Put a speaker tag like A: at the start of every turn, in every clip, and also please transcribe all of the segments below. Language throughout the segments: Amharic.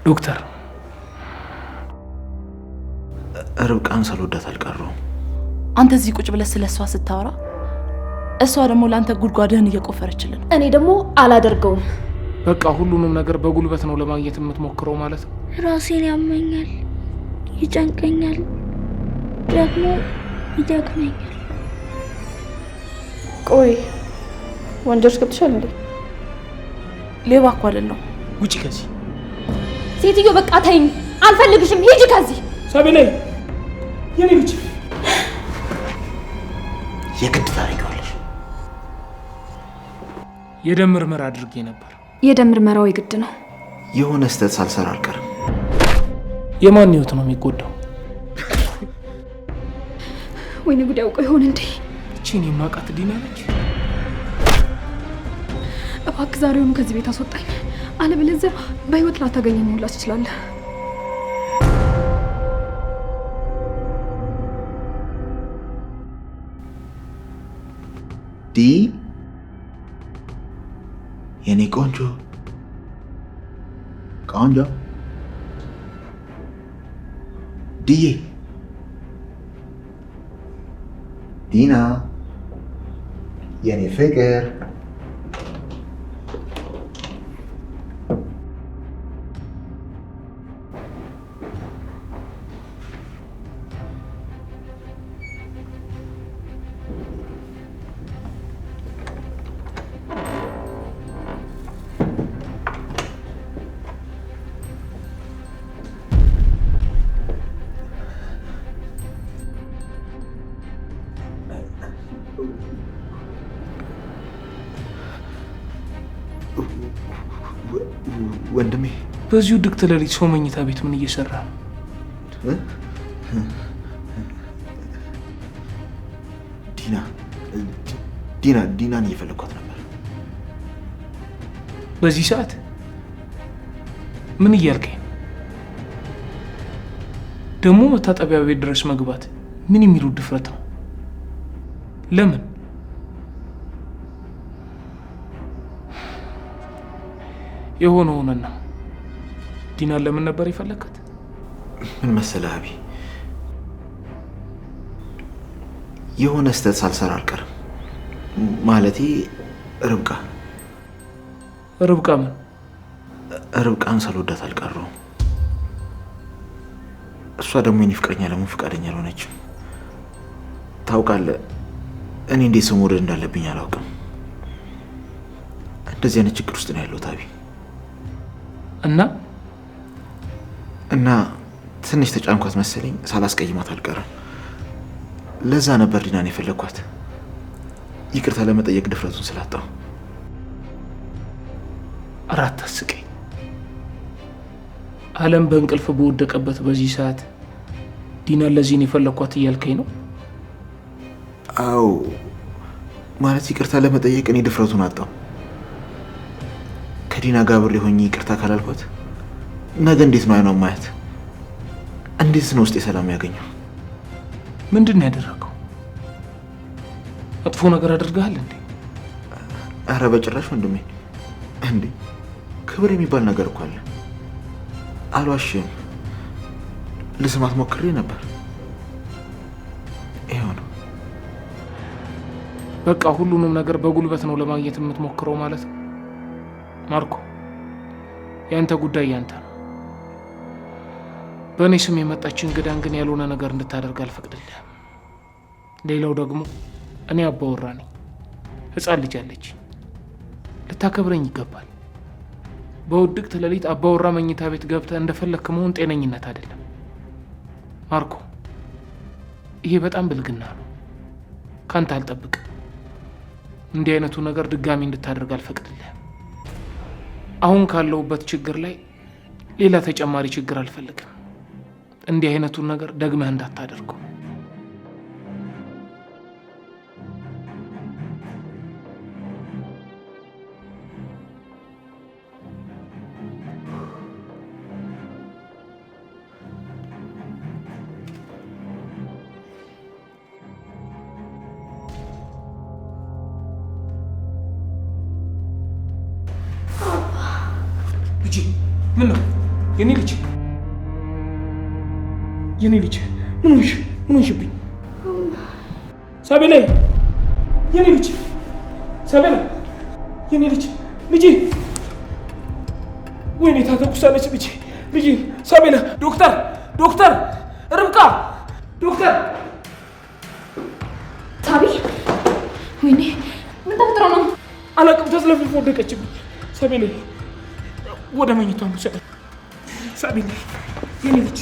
A: ዶክተር
B: ርብቃን ሳልወዳት አልቀረሁም።
C: አንተ እዚህ ቁጭ ብለህ ስለሷ ስታወራ እሷ ደግሞ ለአንተ ጉድጓድህን እየቆፈረችልን፣
D: እኔ ደግሞ አላደርገውም።
A: በቃ ሁሉንም ነገር በጉልበት ነው ለማግኘት የምትሞክረው ማለት ነው።
D: ራሴን ያመኛል፣ ይጨንቀኛል፣ ደግሞ ይደክመኛል።
E: ቆይ ወንጀልሽ ገብተሻል እንዴ?
C: ሌባ እኮ አይደለሁ።
A: ውጪ ከዚህ
D: ሴትዮ፣ በቃ ተይኝ፣ አልፈልግሽም፣ ሂጂ ከዚህ።
A: ሰብሌ የኔ ልጅ
B: የግድ ታደርጊዋለሽ።
A: የደም ምርመራ አድርጌ ነበር።
E: የደም ምርመራው የግድ ነው።
B: የሆነ ስህተት ሳልሰራ አልቀርም።
A: የማን ህይወት ነው የሚጎዳው?
E: ወይኔ ጉዳይ አውቀው ይሆን እንዴ?
A: እቺን የማውቃት ዲና ነች።
E: እባክህ ዛሬውኑ ከዚህ ቤት አስወጣኝ፣ አለበለዚያ በህይወት ላታገኘኝ ሁላ ትችላለህ።
B: ዲ የኔ ቆንጆ ቆንጆ ዲዬ ዲና የኔ ፍቅር ወንድሜ
A: በዚሁ ድግት ሌሊት ሰው መኝታ ቤት ምን እየሰራ ነው?
B: ዲናን እየፈለኳት ነበር።
A: በዚህ ሰዓት ምን እያልከኝ ነው? ደግሞ መታጠቢያ ቤት ድረስ መግባት ምን የሚሉ ድፍረት ነው? ለምን? የሆነ ሆነና ዲናን ለምን ነበር የፈለካት?
B: ምን መሰለህ አቢ፣ የሆነ ስህተት ሳልሰራ አልቀርም። ማለቴ ርብቃ
A: ምን?
B: ርብቃን ሳልወዳት አልቀረሁም። እሷ ደግሞ የኔ ፍቅረኛ ለመሆን ፈቃደኛ አልሆነችም። ታውቃለህ፣ እኔ እንዴት ሰው መውደድ እንዳለብኝ አላውቅም። እንደዚህ አይነት ችግር ውስጥ ነው ያለሁት አቢ። እና ትንሽ ተጫንኳት መሰለኝ፣ ሳላስቀይማት አልቀረም። ለዛ ነበር ዲናን የፈለግኳት፣ ይቅርታ ለመጠየቅ ድፍረቱን ስላጣው።
A: አራት አስቀኝ። ዓለም በእንቅልፍ በወደቀበት በዚህ ሰዓት ዲናን ለዚህ ነው የፈለግኳት እያልከኝ ነው?
B: አዎ፣ ማለት ይቅርታ ለመጠየቅ እኔ ድፍረቱን አጣው። ከዲና ጋር ብሬ ሆኜ ይቅርታ ካላልኳት ነገ እንዴት ነው አይኗን ማየት? እንዴት ነው ውስጤ ሰላም ያገኘው?
A: ምንድን ነው ያደረገው? መጥፎ ነገር አድርገሃል እንዴ?
B: አረ በጭራሽ ወንድሜ። እንዴ ክብር የሚባል ነገር እኮ አለ። አልዋሽም፣ ልስማት ሞክሬ ነበር። ይኸው ነው
A: በቃ። ሁሉንም ነገር በጉልበት ነው ለማግኘት የምትሞክረው ማለት ነው። ማርኮ፣ ያንተ ጉዳይ ያንተ ነው። በእኔ ስም የመጣች እንግዳን ግን ያልሆነ ነገር እንድታደርግ አልፈቅድልህም። ሌላው ደግሞ እኔ አባወራ ነኝ፣ ሕፃን ልጅ አለች፣ ልታከብረኝ ይገባል። በውድቅት ሌሊት አባወራ መኝታ ቤት ገብተህ እንደፈለክ መሆን ጤነኝነት አይደለም። ማርኮ፣ ይሄ በጣም ብልግና ነው። ካንተ አልጠብቅም። እንዲህ አይነቱ ነገር ድጋሚ እንድታደርግ አልፈቅድልህም። አሁን ካለሁበት ችግር ላይ ሌላ ተጨማሪ ችግር አልፈልግም። እንዲህ አይነቱን ነገር ደግመህ እንዳታደርገው። ልጄ ምን ነው? የኔ ልጅ ምን ሆንሽብኝ? ሳቤላ የኔ ልጅ ሳቤላ የኔ ልጅ ልጄ ወይኔ ታተኩሳለች ልጄ ሳቤላ ዶክተር ርብቃ ዶክተር
E: ሳቢ ወይኔ ምን ተፈጥሮ ነው?
A: አላቅም ተዝለፍልፎ ወደቀችብኝ። ሳቤላ ወደ መኝቷ ውሰደኝ። ሳቤላ የኔ ልጅ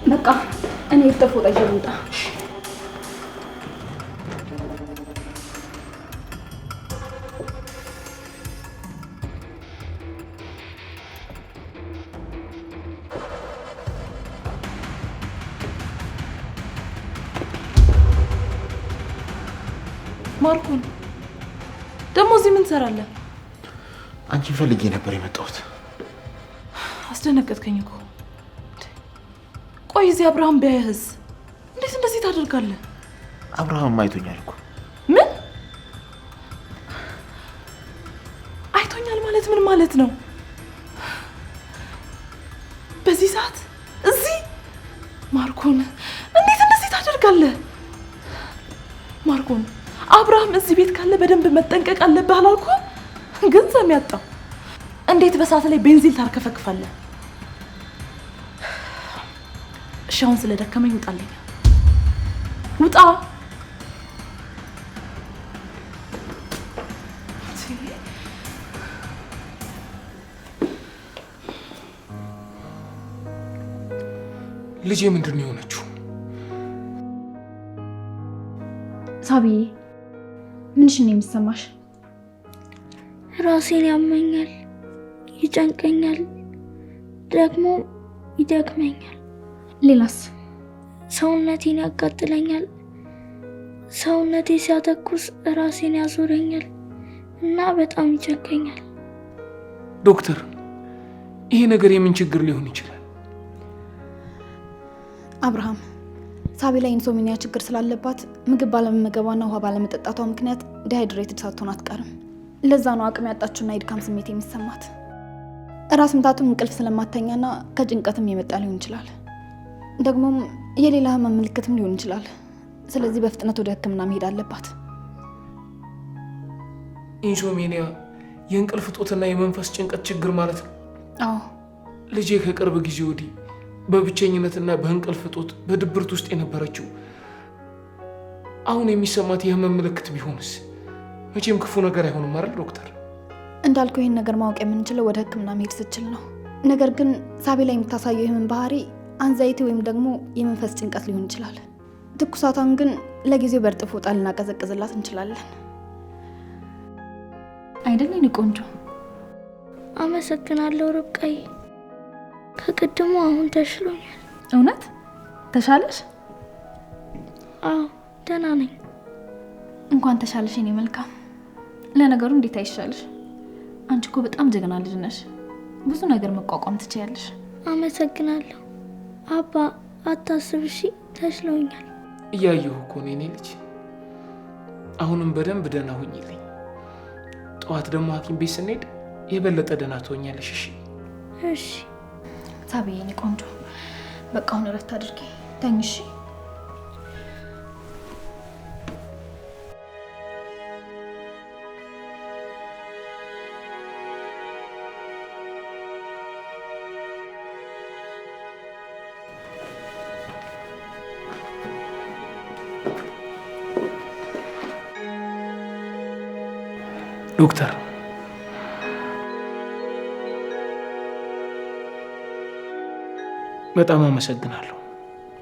E: በቃ እኔ ተፎጣ ይወጣ።
C: ማርኮን ደግሞ እዚህ ምን ትሰራለህ?
B: አንቺን ፈልጌ ነበር የመጣሁት።
C: አስደነገጥከኝ እኮ። ቆይ እዚህ አብርሃም ቢያይህስ እንዴት እንደዚህ ታደርጋለህ?
B: አብርሃም አይቶኛል እኮ።
C: ምን አይቶኛል ማለት ምን ማለት ነው? በዚህ ሰዓት እዚህ? ማርኮን እንዴት እንደዚህ ታደርጋለህ? ማርኮን አብርሃም እዚህ ቤት ካለ በደንብ መጠንቀቅ አለብህ አላልኩህ? ግን ሰሚ ያጣው እንዴት በሰዓት ላይ ቤንዚል ታርከፈክፋለህ? እሺ አሁን ስለደከመኝ ውጣልኝ። ውጣ።
A: ልጄ ምንድን ነው የሆነችው?
E: ሳቢ ምንሽ ነው የሚሰማሽ?
D: ራሴን ያመኛል፣ ይጨንቀኛል፣ ደግሞ ይደክመኛል።
E: ሌላስ?
D: ሰውነቴን ያቃጥለኛል። ሰውነቴ ሲያተኩስ ራሴን ያዞረኛል እና በጣም ይጨንቀኛል።
A: ዶክተር ይሄ ነገር የምን ችግር ሊሆን ይችላል?
E: አብርሃም ሳቢ ላይ ኢንሶሚኒያ ችግር ስላለባት ምግብ ባለመመገቧና ውሃ ባለመጠጣቷ ምክንያት ዲሃይድሬትድ ሳትሆን አትቀርም። ለዛ ነው አቅም ያጣችውና የድካም ስሜት የሚሰማት። ራስ ምታቱም እንቅልፍ ስለማተኛና ከጭንቀትም የመጣ ሊሆን ይችላል። ደግሞም የሌላ ህመም ምልክትም ሊሆን ይችላል። ስለዚህ በፍጥነት ወደ ሕክምና መሄድ አለባት።
A: ኢንሶሚኒያ የእንቅልፍ እጦትና የመንፈስ ጭንቀት ችግር ማለት ነው?
E: አዎ።
A: ልጄ ከቅርብ ጊዜ ወዲህ በብቸኝነትና በእንቅልፍ እጦት በድብርት ውስጥ የነበረችው አሁን የሚሰማት የህመም ምልክት ቢሆንስ? መቼም ክፉ ነገር አይሆንም አይደል ዶክተር?
E: እንዳልከው ይህን ነገር ማወቅ የምንችለው ወደ ሕክምና መሄድ ስችል ነው። ነገር ግን ሳቢ ላይ የምታሳየው የህመም ባህሪ አንዛይቲ ወይም ደግሞ የመንፈስ ጭንቀት ሊሆን ይችላል። ትኩሳቷን ግን ለጊዜው በእርጥብ ፎጣ ልናቀዘቅዝላት እንችላለን። አይደል የኔ ቆንጆ?
D: አመሰግናለሁ ርብቃዬ። ከቅድሙ አሁን ተሽሎኛል።
E: እውነት ተሻለሽ?
D: አዎ ደህና ነኝ።
E: እንኳን ተሻለሽ የኔ መልካም። ለነገሩ እንዴት አይሻልሽ? አንቺ እኮ በጣም ጀግና ልጅ ነሽ። ብዙ ነገር መቋቋም ትችያለሽ።
D: አመሰግናለሁ አባ። አታስብ እሺ፣ ተሽሎኛል።
A: እያየሁ እኮ ነው የኔ ልጅ። አሁንም በደንብ ደህና ሁኝልኝ። ጠዋት ደግሞ ሐኪም ቤት ስንሄድ የበለጠ ደህና ትሆኛለሽ። እሺ?
D: እሺ
E: ሳቢ የኔ ቆንጆ፣ በቃ አሁን እረፍት አድርጊ፣ ተኝ። እሺ?
A: ዶክተር በጣም አመሰግናለሁ።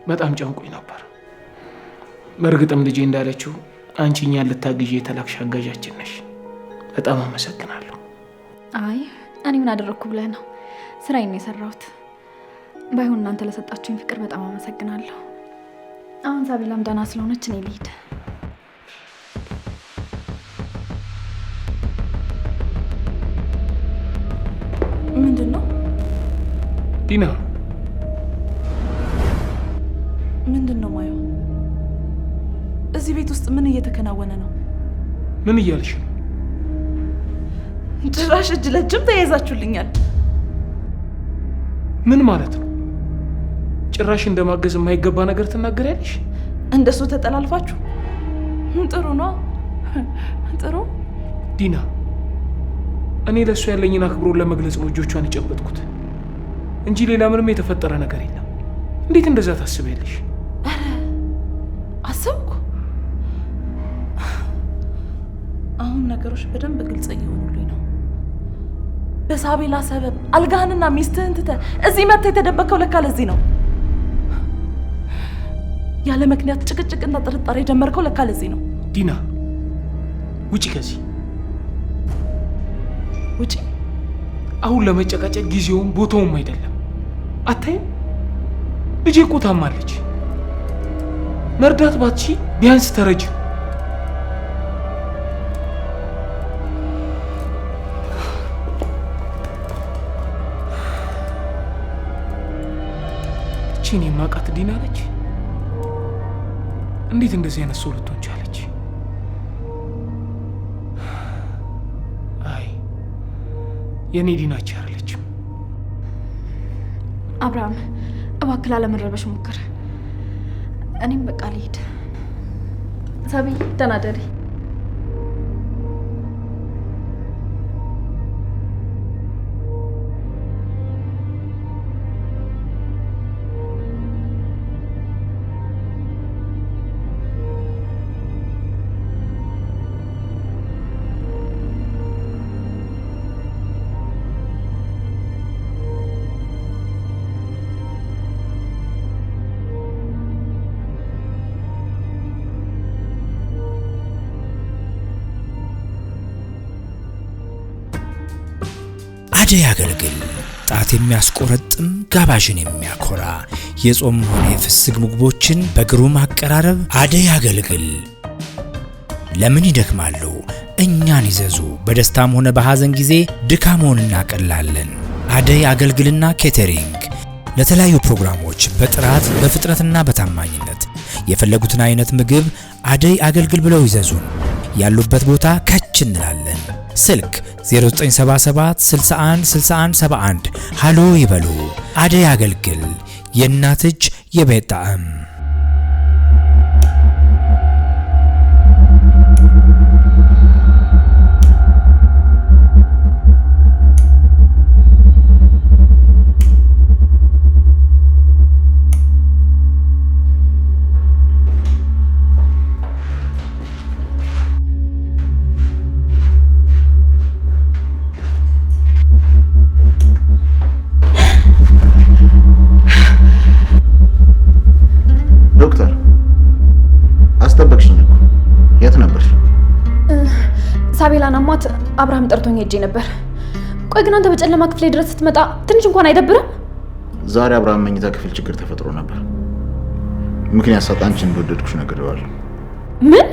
A: በጣም ጨንቆኝ ነበር። በእርግጥም ልጄ እንዳለችው አንቺ እኛን ልታግዢ የተላክሽ አጋዣችን ነሽ። በጣም አመሰግናለሁ።
E: አይ እኔ ምን አደረግኩ ብለህ ነው? ስራዬን ነው የሰራሁት። ባይሆን እናንተ ለሰጣችሁኝ ፍቅር በጣም አመሰግናለሁ። አሁን ሳቢላም ደህና ስለሆነች እኔ ልሂድ።
A: ዲና
C: ምንድን ነው ማየው? እዚህ ቤት ውስጥ ምን እየተከናወነ ነው?
A: ምን እያልሽ ነው?
C: ጭራሽ እጅ ለእጅም ተያይዛችሁልኛል።
A: ምን ማለት ነው? ጭራሽ እንደማገዝ የማይገባ ነገር ትናገሪያለሽ?
C: እንደሱ ተጠላልፋችሁ? ጥሩ ነው ጥሩ።
A: ዲና እኔ ለእሱ ያለኝን አክብሮን ለመግለጽ ነው እጆቿን የጨበጥኩት እንጂ ሌላ ምንም የተፈጠረ ነገር የለም። እንዴት እንደዛ ታስቢያለሽ?
C: ኧረ አሰብኩ። አሁን ነገሮች በደንብ ግልጽ እየሆኑልኝ ነው። በሳቤላ ሰበብ አልጋህንና ሚስትህን ትተህ እዚህ መጥተህ የተደበከው ለካ ለዚህ ነው። ያለ ምክንያት ጭቅጭቅና ጥርጣሬ የጀመርከው ለካ ለዚህ ነው።
A: ዲና ውጪ ከዚህ
C: ውጪ።
A: አሁን ለመጨቃጨቅ ጊዜውም ቦታውም አይደለም። አታይም? ልጄ እኮ ታማለች። መርዳት ባትሺ ቢያንስ ተረጅ። እቺን የማውቃት ዲና ነች? እንዴት እንደዚህ አይነት ሰው ልትሆን ቻለች? አይ የኔ ዲናች አይደለችም።
E: አብርሃም እባክህ ላለመረበሽ ሞክር። እኔም በቃ ልሂድ። ሳቢ ደህና ደሪ።
F: አደይ አገልግል ጣት የሚያስቆረጥም ጋባዥን የሚያኮራ የጾም ሆነ የፍስግ ምግቦችን በግሩም አቀራረብ አደይ አገልግል። ለምን ይደክማሉ? እኛን ይዘዙ። በደስታም ሆነ በሐዘን ጊዜ ድካሞን እናቀላለን። አደይ አገልግልና ኬተሪንግ ለተለያዩ ፕሮግራሞች በጥራት በፍጥነትና በታማኝነት የፈለጉትን አይነት ምግብ አደይ አገልግል ብለው ይዘዙን። ያሉበት ቦታ ከች እንላለን። ስልክ 0977 61 61 71 ሃሎ ይበሉ። አደይ አገልግል የእናት እጅ የቤት ጣዕም።
B: ዶክተር አስጠበቅሽኝ እኮ። የት ነበርሽ?
E: ሳቤላን አሟት አብርሃም ጠርቶኝ ሄጄ ነበር። ቆይ ግን አንተ በጨለማ ክፍሌ ድረስ ስትመጣ ትንሽ እንኳን አይደብርም?
B: ዛሬ አብርሃም መኝታ ክፍል ችግር ተፈጥሮ ነበር። ምክንያት ሳጣ አንቺን እንደወደድኩሽ ነግሬዋለሁ።
E: ምን?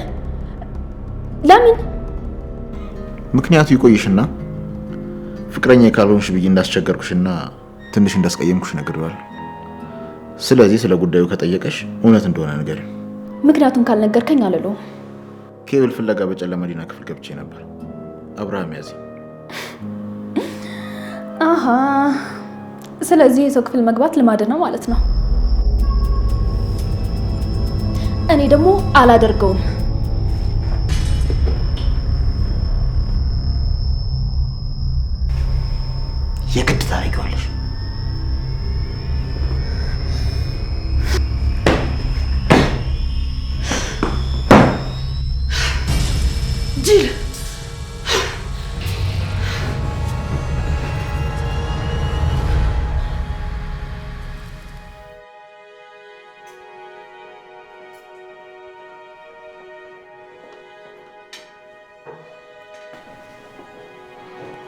E: ለምን?
B: ምክንያቱ ይቆይሽና ፍቅረኛ ካልሆንሽ ብዬ እንዳስቸገርኩሽና ትንሽ እንዳስቀየምኩሽ ነግሬዋለሁ። ስለዚህ ስለ ጉዳዩ ከጠየቀሽ እውነት እንደሆነ ነገር።
E: ምክንያቱም ካልነገርከኝ አልለውም።
B: ኬብል ፍለጋ በጨለማ ዲና ክፍል ገብቼ ነበር። አብርሃም ያዘ።
E: አሃ፣ ስለዚህ የሰው ክፍል መግባት ልማድ ነው ማለት ነው። እኔ ደግሞ አላደርገውም።
B: የግድ ታደርጊዋለሽ።
C: ጅል!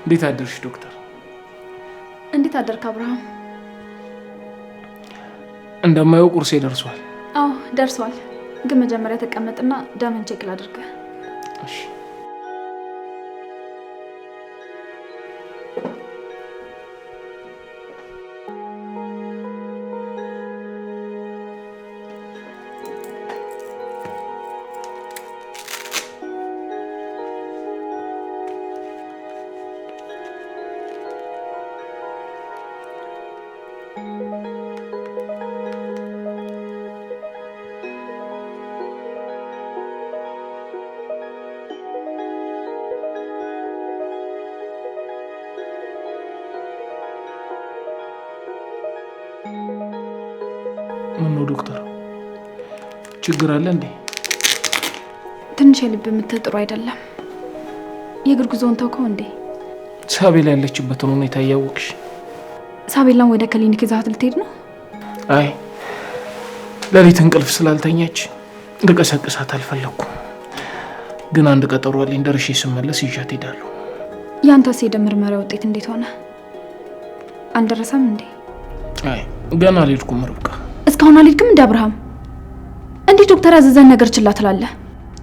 A: እንዴት አደርሽ ዶክተር?
E: እንዴት አደርክ አብርሃም?
A: እንደማየው ቁርሴ ደርሷል።
E: አዎ ደርሷል። ግን መጀመሪያ ተቀመጥና ደምን ቼክ ላድርግ።
A: እሺ። ዶክተር፣ ችግር አለ እንዴ?
E: ትንሽ የልብ ምትህ ጥሩ አይደለም። የእግር ጉዞውን ተውከው እንዴ?
A: ሳቤላ ያለችበትን ሁኔታ እያወቅሽ።
E: ሳቤላን ወደ ክሊኒክ ይዛት ልትሄድ ነው?
A: አይ ሌሊት እንቅልፍ ስላልተኛች ልቀሰቅሳት አልፈለኩም። ግን አንድ ቀጠሮ አለኝ፣ ደርሼ ስመለስ ይዣት ሄዳለሁ።
E: ያንተስ የደም ምርመራ ውጤት እንዴት ሆነ? አልደረሰም እንዴ?
A: አይ ገና አልሄድኩም ርብቃ።
E: እስካሁን አልሄድክም እንደ አብርሃም? እንዴት ዶክተር ያዘዘን ነገር ችላ ትላለህ?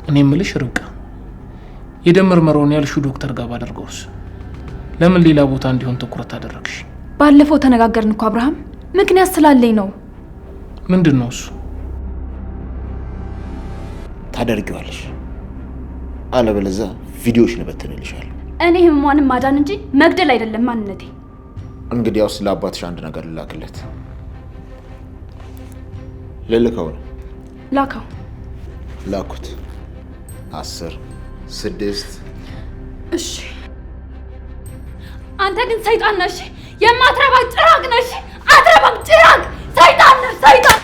A: እኔ የምልሽ ርብቃ፣ የደም ምርመራውን ያልሽው ዶክተር ጋር ባደርገውስ ለምን ሌላ ቦታ እንዲሆን ትኩረት አደረግሽ?
E: ባለፈው ተነጋገርን እኮ አብርሃም። ምክንያት ስላለኝ ነው።
A: ምንድን ነው እሱ?
B: ታደርጊዋለሽ፣ አለበለዚያ ቪዲዮሽ ልበትንልሻለሁ።
D: እኔ ህመሟንም ማዳን እንጂ መግደል አይደለም ማንነቴ።
B: እንግዲያውስ ለአባትሽ አንድ ነገር ልላክለት። ልልከው ነው?
E: ላካው።
B: ላኩት። 10 6
D: እሺ። አንተ ግን ሰይጣን ነሽ፣ የማትረባ ጭራቅ ነሽ። አትረባም፣ ጭራቅ ሰይጣን ነሽ፣ ሰይጣን።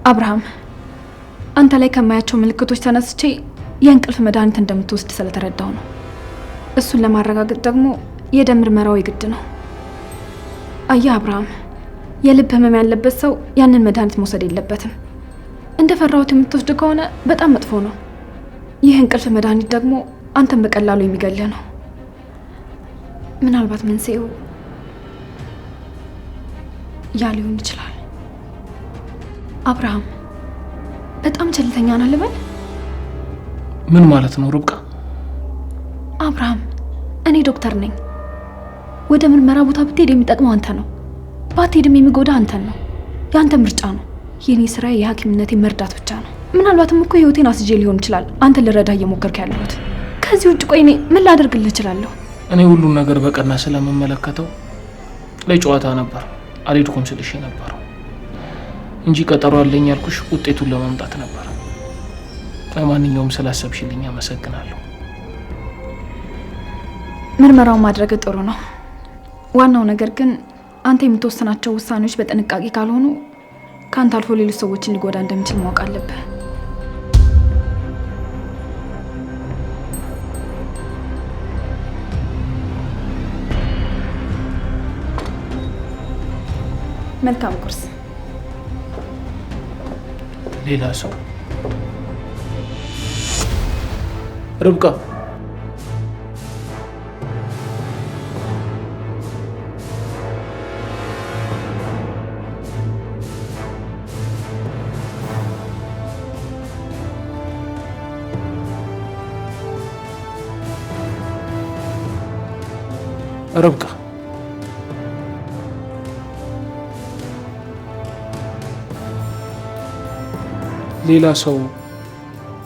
E: አብርሃም፣ አንተ ላይ ከማያቸው ምልክቶች ተነስቼ የእንቅልፍ መድኃኒት እንደምትወስድ ስለተረዳው ነው። እሱን ለማረጋገጥ ደግሞ የደም ምርመራው የግድ ነው። አየህ አብርሃም፣ የልብ ህመም ያለበት ሰው ያንን መድኃኒት መውሰድ የለበትም። እንደፈራሁት የምትወስድ ከሆነ በጣም መጥፎ ነው። ይህ እንቅልፍ መድኃኒት ደግሞ አንተን በቀላሉ የሚገልህ ነው። ምናልባት መንስኤው ያ ሊሆን ይችላል። አብርሃም፣ በጣም ቸልተኛ ነህ ልበል?
A: ምን ማለት ነው ርብቃ?
E: አብርሃም፣ እኔ ዶክተር ነኝ። ወደ ምርመራ ቦታ ብትሄድ የሚጠቅመው አንተ ነው፣ ባትሄድም የሚጎዳ አንተን ነው። የአንተ ምርጫ ነው። የኔ ስራ የሐኪምነቴ መርዳት ብቻ ነው። ምናልባትም እኮ ህይወቴን አስጄ ሊሆን ይችላል አንተ ልረዳ እየሞከርክ ያለሁት። ከዚህ ውጭ ቆይ እኔ ምን ላደርግልህ እችላለሁ?
A: እኔ ሁሉን ነገር በቀና ስለምመለከተው ለጨዋታ ነበር አልሄድኩም ስልሽ ነበረው እንጂ ቀጠሮ አለኝ ያልኩሽ ውጤቱን ለማምጣት ነበር። ለማንኛውም ስላሰብሽልኝ አመሰግናለሁ።
E: ምርመራውን ማድረግ ጥሩ ነው። ዋናው ነገር ግን አንተ የምትወስናቸው ውሳኔዎች በጥንቃቄ ካልሆኑ ከአንተ አልፎ ሌሎች ሰዎችን ሊጎዳ እንደሚችል ማወቅ አለብህ። መልካም ቁርስ።
A: ሌላ ሰው ርብቃ፣ ርብቃ ሌላ ሰው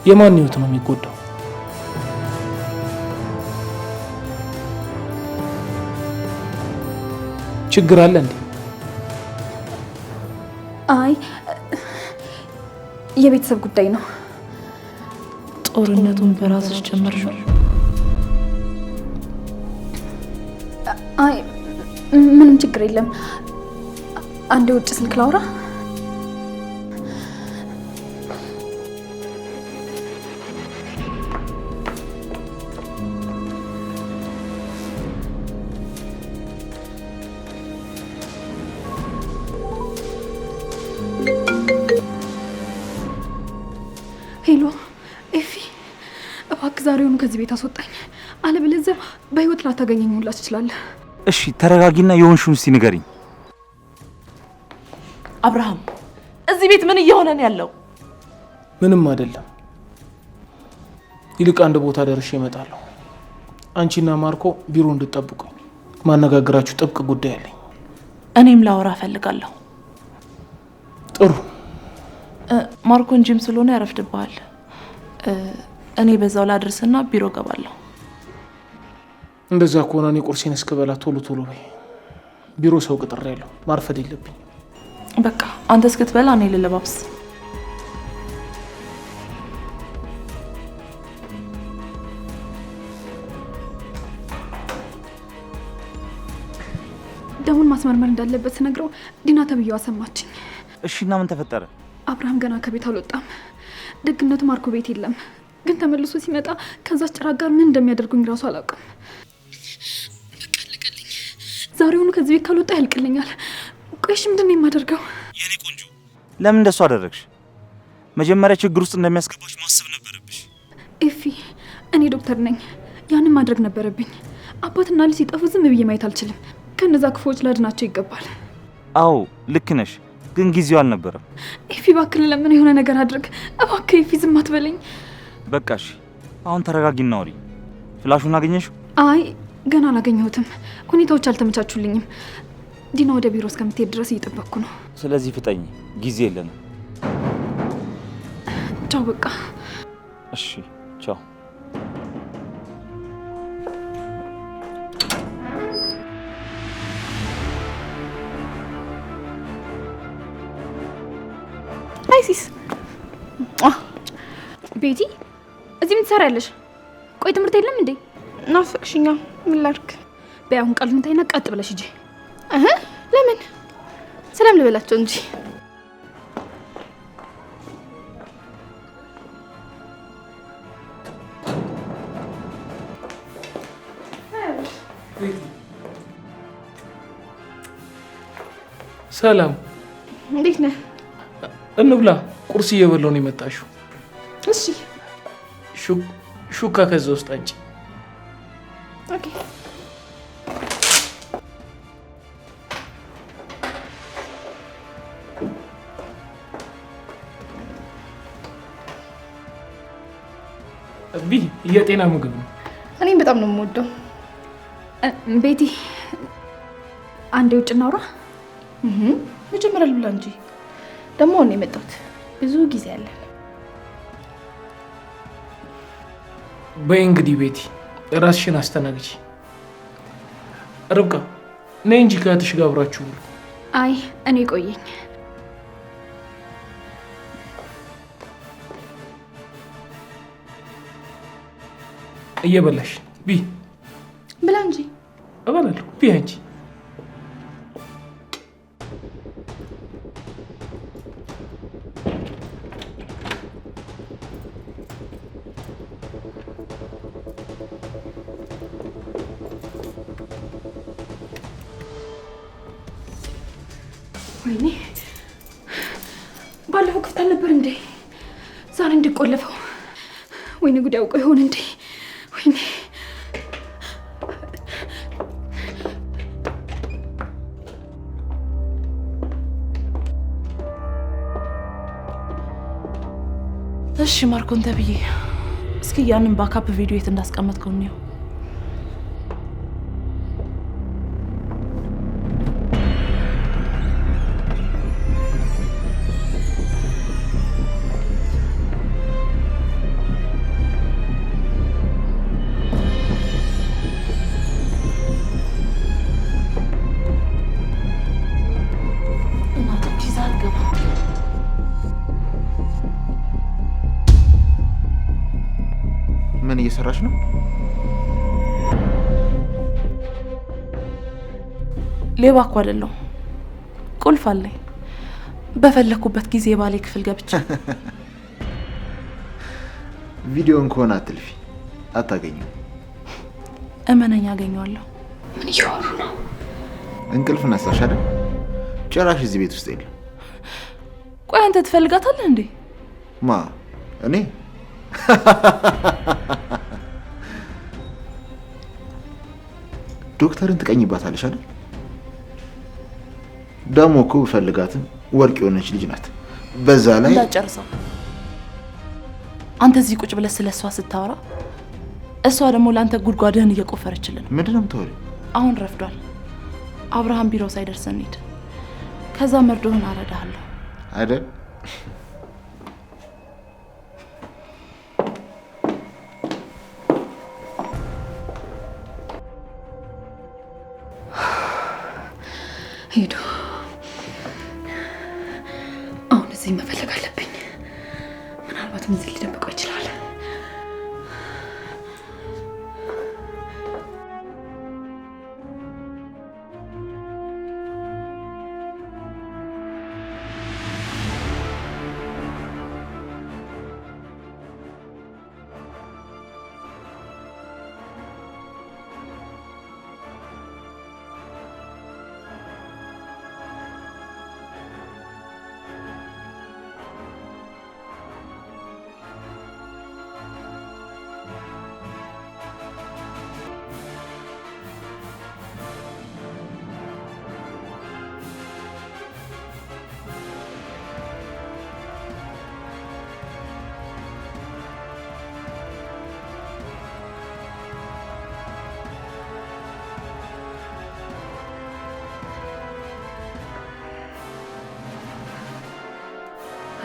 A: የማን ህይወት ነው የሚጎዳው? ችግር አለ እንዴ?
E: አይ የቤተሰብ ጉዳይ ነው።
C: ጦርነቱን በራስሽ ጀመርሽው?
E: አይ ምንም ችግር የለም። አንድ የውጭ ስልክ ላውራ። ሄሎ ኤፊ፣ እባክህ ዛሬውኑ ከዚህ ቤት አስወጣኝ፣ አለበለዚያ በህይወት ላታገኘኝ ሁላ ትችላለህ።
G: እሺ ተረጋጊና የሆንሽውን እስቲ ንገሪኝ።
C: አብርሃም፣ እዚህ ቤት ምን እየሆነ ነው ያለው?
A: ምንም አይደለም። ይልቅ አንድ ቦታ ደርሼ እመጣለሁ። አንቺና ማርኮ ቢሮ እንድትጠብቁኝ፣ ማነጋገራችሁ ጥብቅ ጉዳይ አለኝ።
C: እኔም ላወራ እፈልጋለሁ።
A: ጥሩ።
C: ማርኮ እንጂም ስለሆነ ያረፍድብሃል። እኔ በዛው ላድርስና ቢሮ ገባለሁ።
A: እንደዛ ከሆነ እኔ ቁርሴን እስክበላ ቶሎ ቶሎ በይ። ቢሮ ሰው ቅጥር ያለው ማርፈድ የለብኝ።
C: በቃ አንተ እስክትበላ እኔ ልለባብስ።
E: ደሙን ማስመርመር እንዳለበት ስነግረው ዲና ተብዬዋ ሰማችኝ።
G: እሺ እና ምን ተፈጠረ?
E: አብርሃም ገና ከቤት አልወጣም። ደግነቱ ማርኮ ቤት የለም። ግን ተመልሶ ሲመጣ ከዛች ጭራቅ ጋር ምን እንደሚያደርጉኝ ራሱ አላውቅም። በቃ ልቀልኝ። ዛሬውኑ ከዚህ ቤት ካልወጣ ያልቅልኛል። ቆይሽ ምንድን ነው የማደርገው?
G: የኔ ቆንጆ ለምን እንደሱ አደረግሽ? መጀመሪያ ችግር ውስጥ እንደሚያስገባሽ ማሰብ ነበረብሽ።
E: ኤፊ፣ እኔ ዶክተር ነኝ። ያንን ማድረግ ነበረብኝ። አባትና ልጅ ሲጠፉ ዝም ብዬ ማየት አልችልም። ከነዛ ክፉዎች ላድናቸው ይገባል።
G: አዎ ልክ ነሽ፣ ግን ጊዜው አልነበረም።
E: ኤፊ እባክህ ለምን የሆነ ነገር አድርግ እባክህ። ኤፊ ዝም አትበለኝ።
G: በቃ እሺ፣ አሁን ተረጋጊና አውሪ። ፍላሹን አገኘሽው?
E: አይ ገና አላገኘሁትም። ሁኔታዎች አልተመቻቹልኝም። ዲና ወደ ቢሮ እስከምትሄድ ድረስ እየጠበቅኩ ነው።
G: ስለዚህ ፍጠኝ፣ ጊዜ የለንም።
E: ቻው በቃ።
G: እሺ ቻው።
E: አይሲስ ቤቲ፣ እዚህ ምን ትሰሪያለሽ? ቆይ ትምህርት የለም እንዴ?
H: ናፍቅሽኛ። ምን ላድርግ?
E: በይ አሁን ቃል ምንታይና ቀጥ ብለሽ ሂጂ።
H: ለምን? ሰላም ልበላቸው እንጂ።
A: ሰላም፣
H: እንዴት ነህ?
A: እንብላ። ቁርስ እየበላሁ ነው የመጣሽው?
H: እሺ።
A: ሹካ ከዛ ውስጥ አንቺ።
H: ኦኬ።
A: ቢ የጤና ምግብ ነው።
H: እኔም በጣም ነው የምወደው።
E: ቤቲ፣ አንዴ ውጭ እናውራ።
H: መጀመሪያ ልብላ እንጂ። ደግሞ ነው የመጣሁት። ብዙ ጊዜ አለን።
A: በይ እንግዲህ ቤቲ ራስሽን አስተናግጂ። ርብቃ ነይ እንጂ ከእህትሽ ጋር አብራችሁ ብሉ።
E: አይ እኔ ቆየኝ።
A: እየበላሽ ቢ።
H: ብላ እንጂ።
A: እበላለሁ። ቢ አንቺ።
E: ወይኔ ባለፈው ክፍት አልነበር እንዴ? ዛሬ እንዲቆለፈው። ወይኔ ጉድ ያውቀው ይሆን እንዴ? ወይኔ
C: እሺ ማርኮን ተብዬ፣ እስኪ ያንን ባካፕ ቪዲዮ የት እንዳስቀመጥከው ነው?
B: ምን እየሰራች ነው?
C: ሌባ እኮ አይደለሁም። ቁልፍ አለኝ። በፈለኩበት ጊዜ ባሌ ክፍል ገብቼ።
B: ቪዲዮን ከሆነ አትልፊ፣ አታገኘው።
C: እመነኝ አገኘዋለሁ።
E: ምን እያወሩ ነው?
B: እንቅልፍ ነሳሽ አይደል? ጭራሽ እዚህ ቤት ውስጥ የለም።
C: ቆይ አንተ ትፈልጋታለህ እንዴ?
B: ማ እኔ? ዶክተርን ትቀኝባታለሽ አይደል? ደግሞ እኮ ብፈልጋትም ወርቅ የሆነች ልጅ ናት። በዛ ላይ
C: እንዳጨርሰው አንተ እዚህ ቁጭ ብለህ ስለሷ ስታወራ እሷ ደግሞ ለአንተ ጉድጓድህን እየቆፈረችልን።
B: ምንድን ነው የምታወሪው?
C: አሁን ረፍዷል። አብርሃም ቢሮ ሳይደርስ እንሂድ። ከዛ መርዶህን አረዳሃለሁ
B: አይደል?
E: ሄዱ። አሁን እዚህ መፈለግ አለብኝ። ምናልባትም እዚህ ሊደብቀው ይችላል።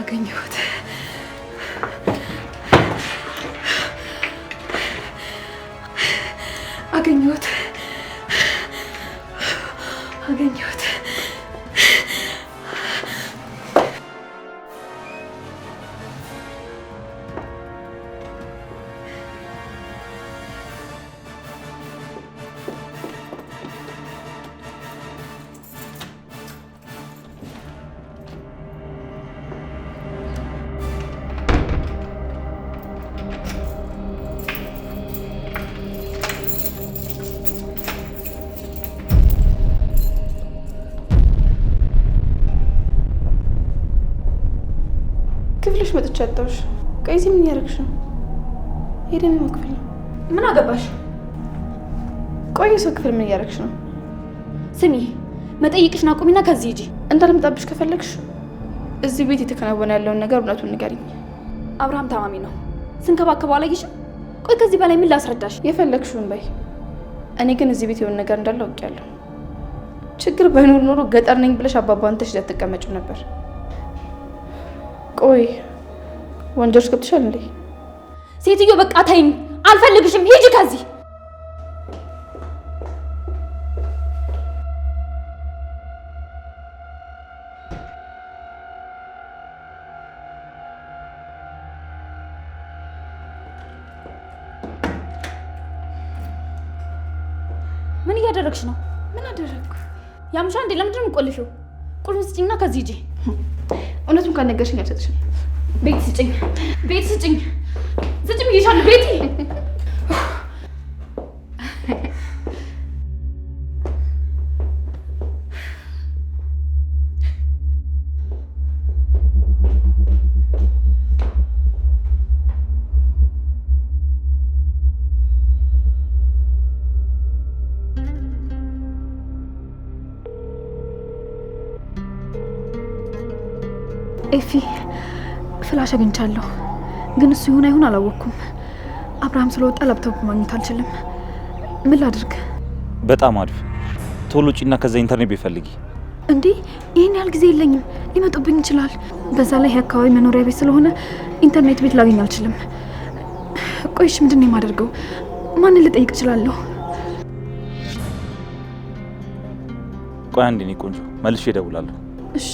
E: አገኘሁት። አገኘሁት። አገኘሁት።
H: ክፍልሽ መጥቼ አጣሁሽ። ቆይ እዚህ ምን እያደረግሽ ነው? ሄደን ነው ክፍል ነው።
E: ምን አገባሽ?
H: ቆይ ሰው ክፍል ምን እያደረግሽ ነው?
E: ስሚ፣ መጠይቅሽን አቁሚና ከዚህ ሂጂ።
H: እንዳልመጣብሽ ከፈለግሽ እዚህ ቤት የተከናወነ ያለውን ነገር እውነቱን ንገሪኝ።
E: አብርሃም ታማሚ ነው፣ ስንከባከበው አላየሽም? ቆይ ከዚህ በላይ ምን ላስረዳሽ?
H: የፈለግሽውን በይ። እኔ ግን እዚህ ቤት የሆነ ነገር እንዳለ አውቄያለሁ። ችግር ባይኖር ኖሮ ገጠር ነኝ ብለሽ አባባን ተሽ ልትቀመጪው ነበር። ቆይ ወንጀልሽ ገብተሻል እንዴ?
E: ሴትዮ በቃ ተይኝ፣ አልፈልግሽም፣ ሂጂ ከዚህ። ምን እያደረግሽ ነው?
H: ምን አደረግኩ?
E: ያምሻ እንዴ? ለምንድን ነው የምትቆልፊው? ቁልፍ ስጭኝና ከዚህ ሂጂ።
H: እውነቱን ካልነገርሽኝ አልሰጥሽም።
E: ቤት ስጭኝ፣ ቤት ስጭኝ፣ ስጭኝ ብዬሻለሁ። ቤቲ ኤፊ ፍላሽ አግኝቻለሁ፣ ግን እሱ ይሁን አይሁን አላወቅኩም። አብርሃም ስለወጣ ላፕቶፕ ማግኘት አልችልም። ምን ላድርግ?
G: በጣም አሪፍ። ቶሎ ውጪና ከዛ ኢንተርኔት ቢፈልጊ።
E: እንዴ ይህን ያህል ጊዜ የለኝም፣ ሊመጡብኝ ይችላል። በዛ ላይ ይህ አካባቢ መኖሪያ ቤት ስለሆነ ኢንተርኔት ቤት ላገኝ አልችልም። ቆይሽ ምንድን ነው የማደርገው? ማንን ልጠይቅ እችላለሁ?
G: ቆይ አንዴ፣ እኔ ቆንጆ መልሼ እደውላለሁ።
E: እሺ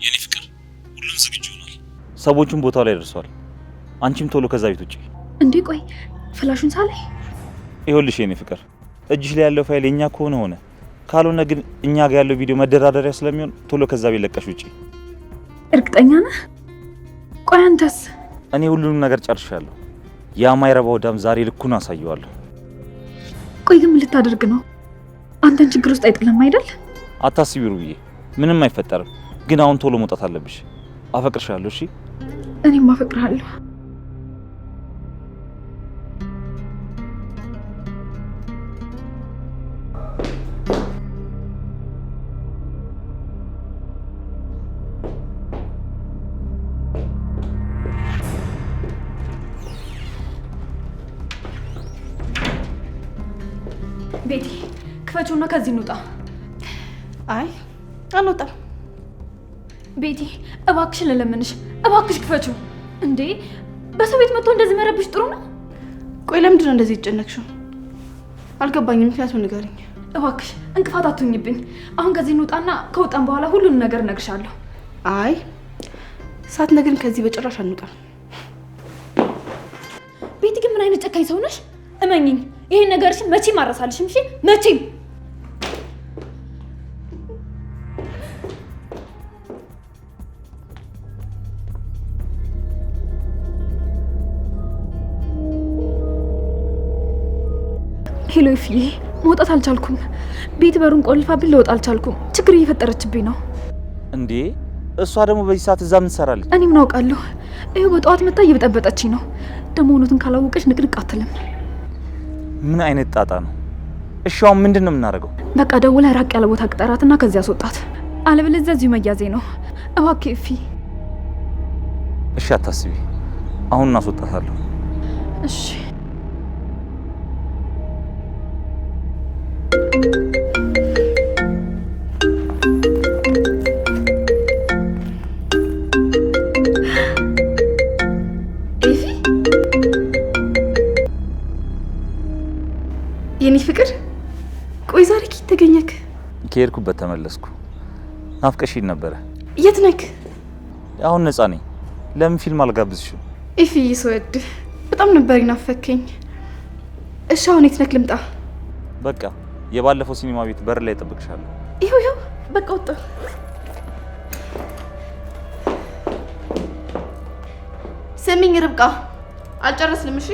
G: የኔ ፍቅር፣ ሁሉም ዝግጁ ሆኗል። ሰዎቹም ቦታው ላይ ደርሰዋል። አንቺም ቶሎ ከዛ ቤት ውጪ።
E: እንዴ ቆይ ፍላሹን ሳላይ?
G: ይኸውልሽ የኔ ፍቅር፣ እጅሽ ላይ ያለው ፋይል የኛ ከሆነ ሆነ፣ ካልሆነ ግን እኛ ጋር ያለው ቪዲዮ መደራደሪያ ስለሚሆን ቶሎ ከዛ ቤት ለቀሽ ውጪ።
E: እርግጠኛ ነህ? ቆይ አንተስ?
G: እኔ ሁሉንም ነገር ጨርሻለሁ። ያ ማይረባው ዳም ዛሬ ልኩን አሳየዋለሁ።
E: ቆይ ግን ምን ልታደርግ ነው? አንተን ችግር ውስጥ አይጥልም አይደል?
G: አታስቢ ሩብዬ፣ ምንም አይፈጠርም። ግን አሁን ቶሎ መውጣት አለብሽ። አፈቅርሻለሁ። እሺ?
E: እኔም አፈቅርሃለሁ። ቤቲ ክፈችውና ከዚህ እንውጣ።
H: አይ አንወጣም።
E: ቤቲ እባክሽን ልለምንሽ፣ እባክሽ ክፈችው። እንዴ በሰው ቤት መጥቶ እንደዚህ መረብሽ ጥሩ ነው?
H: ቆይ ለምንድን ነው እንደዚህ የተጨነቅሽው? አልገባኝም። ምክንያቱም ንገሪኝ
E: እባክሽ። እንቅፋት አትሁኝብኝ። አሁን ከዚህ እንውጣና ከወጣን በኋላ ሁሉንም ነገር እነግርሻለሁ።
H: አይ ሳትነግሪኝ ከዚህ በጭራሽ አንወጣም።
E: ቤቲ ግን ምን አይነት ጨካኝ ሰው ነሽ? እመኝኝ ይሄን ነገርሽን መቼም አረሳልሽም። እሺ መቼም። ሄሎ ይፍዬ፣ መውጣት አልቻልኩም። ቤት በሩን ቆልፋብኝ ልወጣ አልቻልኩም። ችግር እየፈጠረችብኝ ነው።
G: እንዴ እሷ ደግሞ በዚህ ሰዓት እዛ ምን ትሰራለች?
E: እኔ ምን አውቃለሁ? ይኸው በጠዋት መታ እየበጠበጠችኝ ነው። ደግሞ እውነቱን ካላወቀች ንቅንቅ አትልም።
G: ምን አይነት ጣጣ ነው? እሺ አሁን ምንድን ነው የምናደርገው?
E: በቃ ደውለህ ራቅ ያለ ቦታ ቅጠራትና ከዚያ አስወጣት። አለበለዚያ እዚሁ መያዜ ነው። እባክህ እፊ።
G: እሺ አታስቢ፣ አሁን እናስወጣታለሁ።
C: እሺ
H: የኔ ፍቅር ቆይ ዛሬ ኪት ተገኘክ?
G: ከሄድኩበት ተመለስኩ። ናፍቀሽኝ ነበረ።
H: የት ነክ?
G: አሁን ነፃ ነኝ። ለምን ፊልም አልጋብዝሽም?
H: ኢፊ ስወድ በጣም ነበር ይናፈከኝ። እሺ አሁን የት ነክ ልምጣ?
G: በቃ የባለፈው ሲኒማ ቤት በር ላይ እጠብቅሻለሁ።
H: ይኸው በቃ ወጣ። ስሚኝ ርብቃ አልጨረስንም። እሺ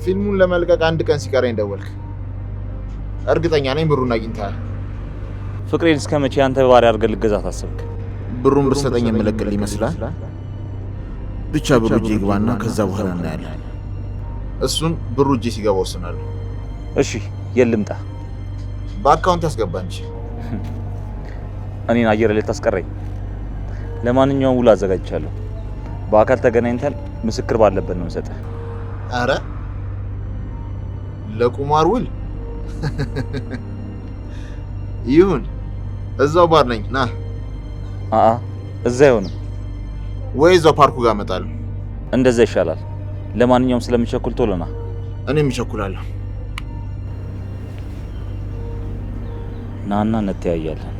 B: ፊልሙን ለመልቀቅ አንድ ቀን ሲቀረኝ ደወልክ። እርግጠኛ ነኝ ብሩን አግኝተሃል።
G: ፍቅሬን እስከ መቼ አንተ ባሪያ አድርገህ ልገዛት አሰብክ?
B: ብሩን ብትሰጠኝ የምለቅልህ ይመስላል? ብቻ ብሩ እጄ ይግባና ከዛ በኋላ እናያለን። እሱን ብሩ እጄ ሲገባ ወስናለሁ።
G: እሺ የልምጣ።
B: በአካውንት ያስገባ እንጂ
G: እኔን አየር ላይ ታስቀረኝ። ለማንኛውም ውል አዘጋጅቻለሁ። በአካል ተገናኝተን ምስክር ባለበት ነው የምሰጠህ።
B: አረ ለቁማር ውል ይሁን። እዛው ባር ነኝ ና።
G: እዛ አይሆንም
B: ወይ እዛው ፓርኩ ጋር እመጣለሁ።
G: እንደዛ ይሻላል። ለማንኛውም ስለምቸኩል ቶሎ ና።
B: እኔም እቸኩላለሁ።
G: ናና እንተያያለን።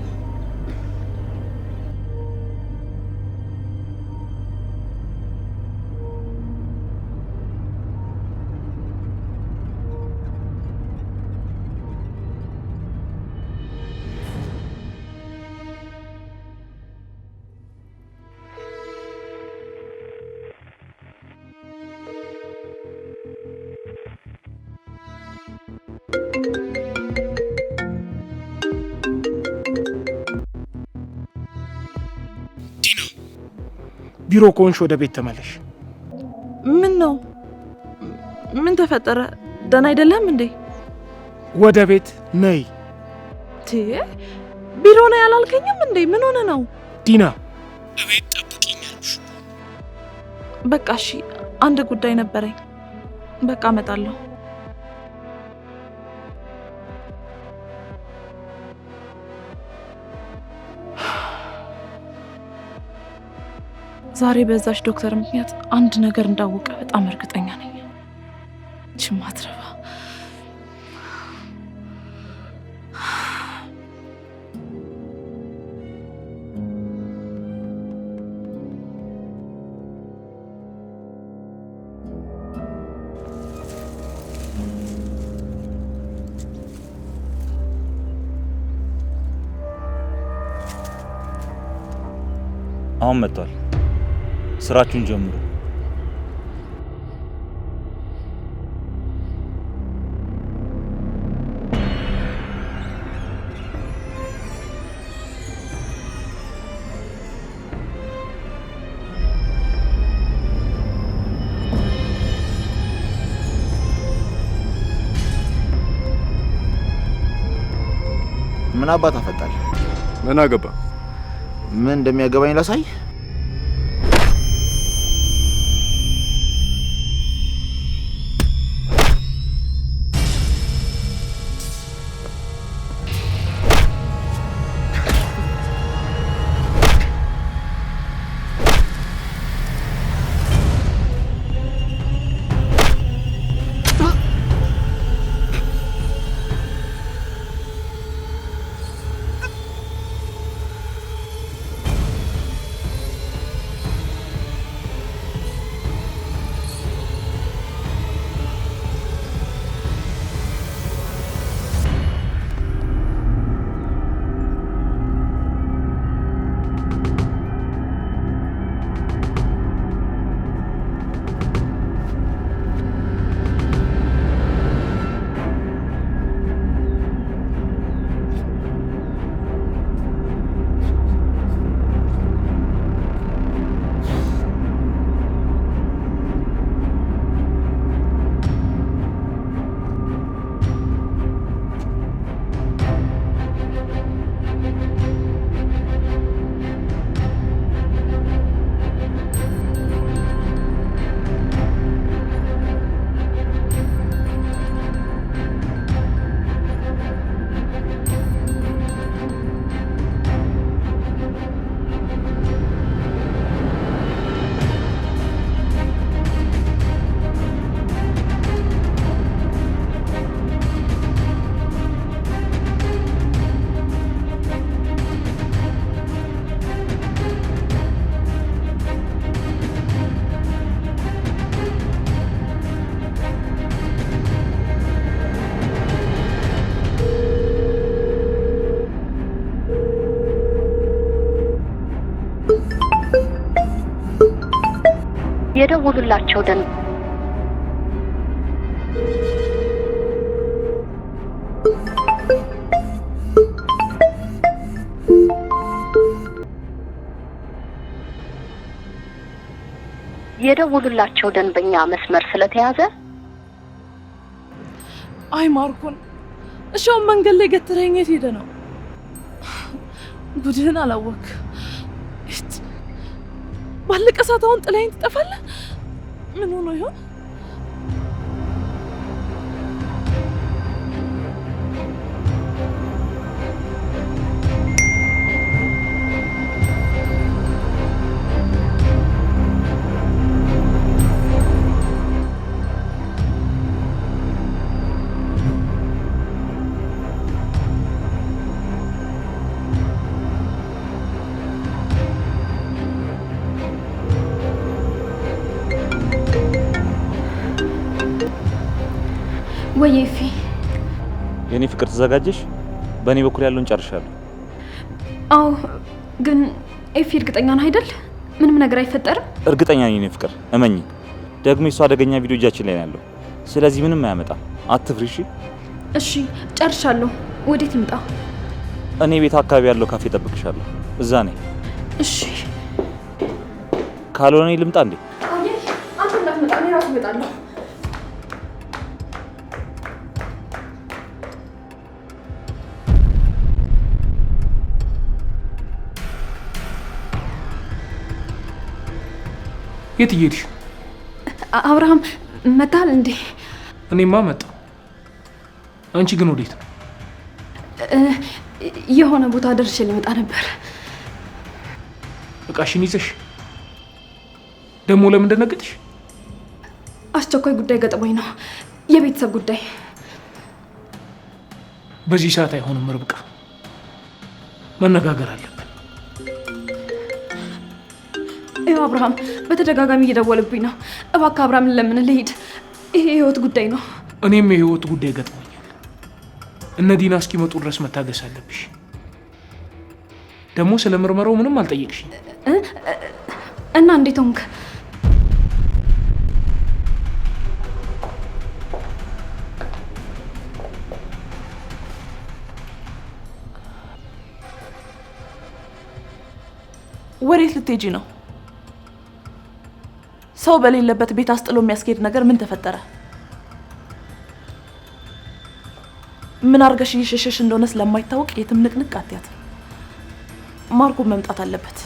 A: ቢሮ ከሆንሽ ወደ ቤት ተመለሽ።
C: ምን ነው? ምን ተፈጠረ? ደህና አይደለም እንዴ?
A: ወደ ቤት ነይ።
C: ቢሮ ነው ያላልከኝም እንዴ? ምን ሆነ ነው?
A: ዲና እቤት ጠብቂኛለሽ።
C: በቃ እሺ፣ አንድ ጉዳይ ነበረኝ። በቃ እመጣለሁ። ዛሬ በዛች ዶክተር ምክንያት አንድ ነገር እንዳወቀ በጣም እርግጠኛ ነኝ። ማትረባ
G: አሁን መጥቷል። ስራችሁን ጀምሩ።
B: ምን አባት አፈጣል?
I: ምን አገባ?
B: ምን እንደሚያገባኝ ላሳይ።
I: የደወሉላቸው ደን የደወሉላቸው ደንበኛ መስመር ስለተያዘ
C: አይ ማርኮን እሺው መንገድ ላይ ገትረኝ የት ሄደ ነው? ጉድህን አላወክ። ባለቀ ሰዓት አሁን ጥላኝ ትጠፋለህ? ምን ሆኖ ይሆን?
E: ወይ ኤፊ፣
G: የኔ ፍቅር ተዘጋጀሽ? በእኔ በኩል ያለውን ጨርሻለሁ።
E: አዎ፣ ግን ኤፊ እርግጠኛ ነህ አይደል? ምንም ነገር አይፈጠርም?
G: እርግጠኛ ነኝ የኔ ፍቅር፣ እመኚ። ደግሞ የሷ አደገኛ ቪዲዮ እጃችን ላይ ነው ያለው። ስለዚህ ምንም አያመጣም። አትፍሪ እሺ?
E: እሺ፣ ጨርሻለሁ። ወዴት ልምጣ?
G: እኔ ቤት አካባቢ ያለው ካፌ ጠብቅሻለሁ። እዛ ነኝ።
E: እሺ።
G: ካልሆነ ልምጣ እንዴ?
E: አይ፣ አንተ እንዳትመጣ፣ እኔ ራሱ እመጣለሁ።
A: የት እየሄድሽ?
E: አብርሃም መጣል እንዴ?
A: እኔማ መጣሁ። አንቺ ግን ወዴት ነው?
E: የሆነ ቦታ ደርሼ ልመጣ ነበር።
A: እቃሽን ይዘሽ ደግሞ ለምን ደነገጥሽ?
E: አስቸኳይ ጉዳይ ገጥሞኝ ነው፣ የቤተሰብ ጉዳይ።
A: በዚህ ሰዓት አይሆንም ርብቃ፣ መነጋገር አለብን።
E: ይኸው አብርሃም በተደጋጋሚ እየደወለብኝ ነው። እባክህ አብርሃም ለምን ልሂድ? ይሄ የህይወት ጉዳይ ነው።
A: እኔም የህይወት ጉዳይ ገጥሞኛል። እነ ዲና እስኪመጡ ድረስ መታገስ አለብሽ። ደግሞ ስለ ምርመራው ምንም አልጠየቅሽኝ
E: እና እንዴት ሆንክ?
C: ወዴት ልትሄጂ ነው? ሰው በሌለበት ቤት አስጥሎ የሚያስኬድ ነገር ምን ተፈጠረ? ምን አርገሽ እየሸሸሽ እንደሆነ ስለማይታወቅ የትም ንቅንቅ አትያት። ማርኮ መምጣት አለበት።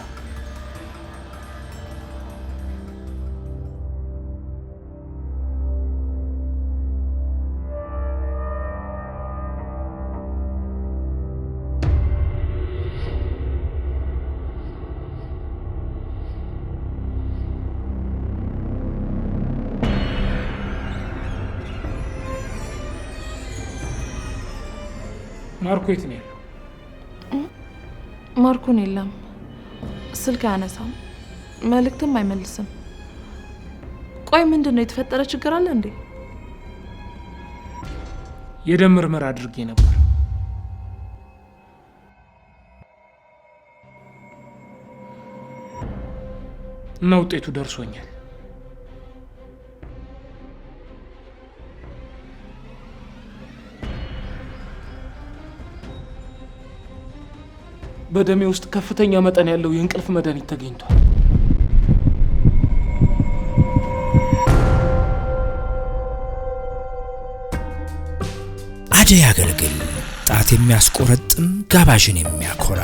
A: ማርኮ የት ነው ያለው?
C: ማርኮን የለም። ስልክ አያነሳም፣ መልእክትም አይመልስም። ቆይ ምንድን ነው የተፈጠረ? ችግር አለ እንዴ?
A: የደም ምርመራ አድርጌ ነበር እና ውጤቱ ደርሶኛል። በደሜ ውስጥ ከፍተኛ መጠን ያለው የእንቅልፍ መድኃኒት ተገኝቷል።
F: አደይ አገልግል ጣት የሚያስቆረጥም ጋባዥን የሚያኮራ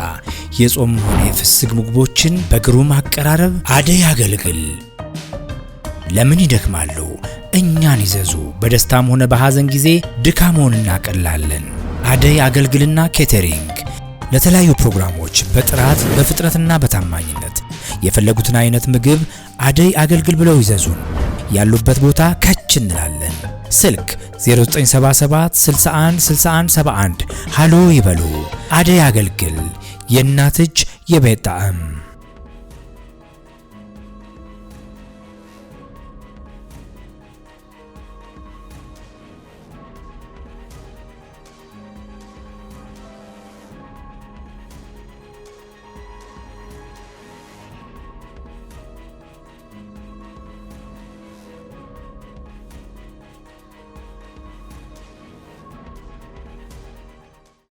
F: የጾም ሆነ የፍስግ ምግቦችን በግሩም አቀራረብ አደይ አገልግል። ለምን ይደክማሉ? እኛን ይዘዙ። በደስታም ሆነ በሐዘን ጊዜ ድካሞን እናቀላለን። አደይ አገልግልና ኬተሪንግ ለተለያዩ ፕሮግራሞች በጥራት በፍጥነትና በታማኝነት የፈለጉትን አይነት ምግብ አደይ አገልግል ብለው ይዘዙን። ያሉበት ቦታ ከች እንላለን። ስልክ 0977 61 61 71 ሃሎ ይበሉ። አደይ አገልግል፣ የእናት እጅ የቤት ጣዕም።